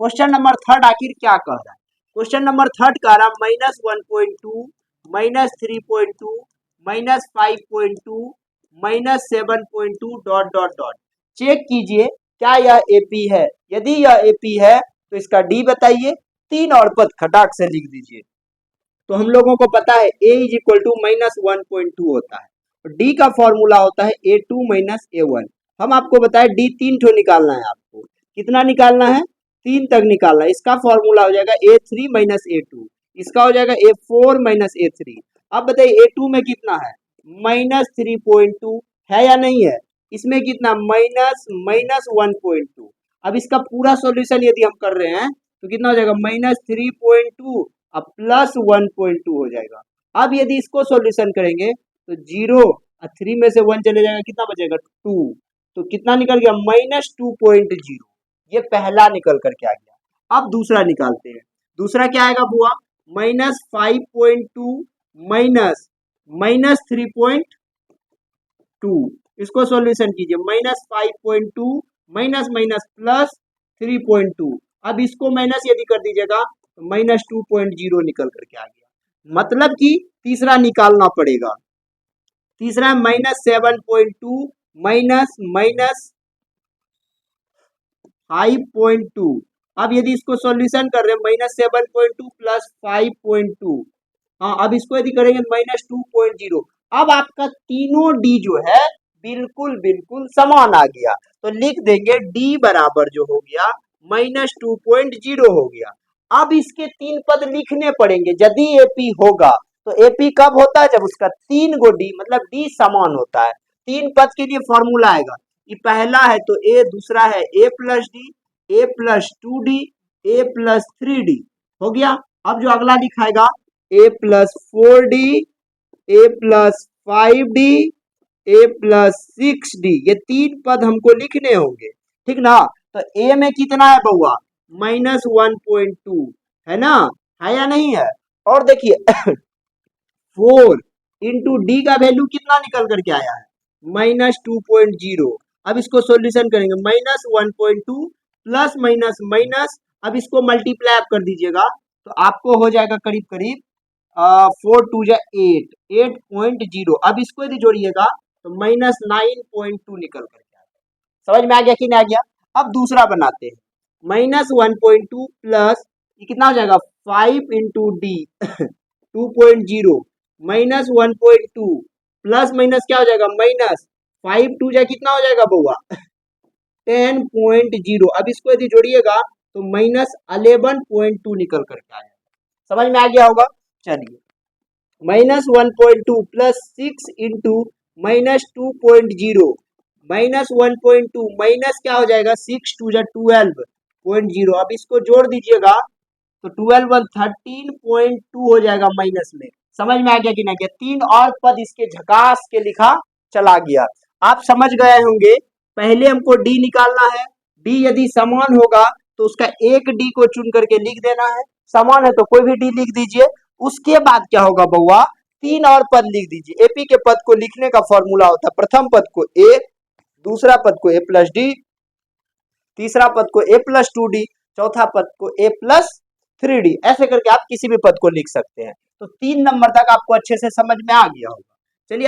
Question number third आखिर क्या कह रहा है? क्वेश्चन नंबर थर्ड कह रहा है -1.2 -3.2 -5.2 -7.2 डॉट डॉट डॉट। चेक कीजिए क्या यह एपी है। यदि यह एपी है तो इसका डी बताइए, तीन और पद खटाक से लिख दीजिए। तो हम लोगों को पता है a इज इक्वल टू -1.2 होता है, डी का फॉर्मूला होता है a2 - a1। हम आपको बताए डी तीन ठो निकालना है, आपको कितना निकालना है? तीन तक निकालना है। इसका फॉर्मूला हो जाएगा a3 - a2, इसका हो जाएगा a4 - a3। अब बताइए a2 में कितना है? -3.2 है या नहीं है? इसमें कितना? -1.2। अब इसका पूरा सॉल्यूशन यदि हम कर रहे हैं तो कितना हो जाएगा? -3.2 अब +1.2 हो जाएगा। अब यदि इसको सॉल्यूशन करेंगे तो 0 और 3 में से 1 चले जाएगा, कितना बचेगा? 2। तो कितना निकल गया? -2.0। ये पहला निकल करके आ गया। अब दूसरा निकालते हैं। दूसरा क्या आएगा बुआ? -5.2 -3.2। इसको सॉल्यूशन कीजिए। -5.2 +3.2। अब इसको माइनस यदि कर दीजिएगा तो -2.0 निकल करके आ गया। मतलब कि तीसरा निकालना पड़ेगा। तीसरा है -7.2 -5.2। अब यदि इसको सॉल्यूशन कर रहे हैं -7.2 +5.2, हाँ अब इसको यदि करेंगे -2.0। अब आपका तीनों डी जो है बिल्कुल बिल्कुल समान आ गया। तो लिख देंगे डी बराबर जो हो गया -2.0 हो गया। अब इसके तीन पद लिखने पड़ेंगे। यदि एपी होगा तो एपी कब होता है? जब उसका तीन गो डी मतलब डी समान होता है। तीन पद के लिए फॉर्मूला आएगा। ये पहला है तो ए, दूसरा है a + d, a + 2d, a + 3d हो गया। अब जो अगला लिखाएगा a + 4d, a + 5d, a + 6d। ये तीन पद हमको लिखने होंगे, ठीक ना? तो a में कितना है बउआ? -1.2 है ना? है या नहीं है? और देखिए 4 इंटू डी का वैल्यू कितना निकल करके आया है? -2.0। अब इसको सॉल्यूशन करेंगे -1.2 प्लस माइनस माइनस। अब इसको मल्टीप्लाई आप कर दीजिएगा तो आपको हो जाएगा करीब करीब 4 2 जा 8 8.0। अब इसको यदि जोड़िएगा तो -9.2 निकल करके आ गया। समझ में आ गया कि नहीं आ गया? अब दूसरा बनाते हैं। -1.2 प्लस ये कितना हो जाएगा? 5 इंटू डी 2.0 -1.2 प्लस माइनस क्या हो जाएगा? -5 2 जा कितना हो जाएगा बउआ? 10.0। अब इसको यदि जोड़िएगा तो -11.2 निकल करके आएगा। समझ में आ गया होगा? चलिए -1.2 प्लस 6 इंटू -2.0 -1.2 माइनस क्या हो जाएगा? 6 2 जा 12.0। अब इसको जोड़ दीजिएगा तो 12 13.2 हो जाएगा माइनस में। समझ में आ गया कि नहीं गया? तीन और पद इसके झकास के लिखा चला गया। आप समझ गए होंगे। पहले हमको डी निकालना है। डी यदि समान होगा तो उसका एक डी को चुन करके लिख देना है। समान है तो कोई भी डी लिख दीजिए। उसके बाद क्या होगा बउआ? तीन और पद लिख दीजिए। एपी के पद को लिखने का फॉर्मूला होता है प्रथम पद को ए, दूसरा पद को a + d, तीसरा पद को a + 2d, चौथा पद को a + 3d। ऐसे करके आप किसी भी पद को लिख सकते हैं। तो 3 नंबर तक आपको अच्छे से समझ में आ गया होगा। चलिए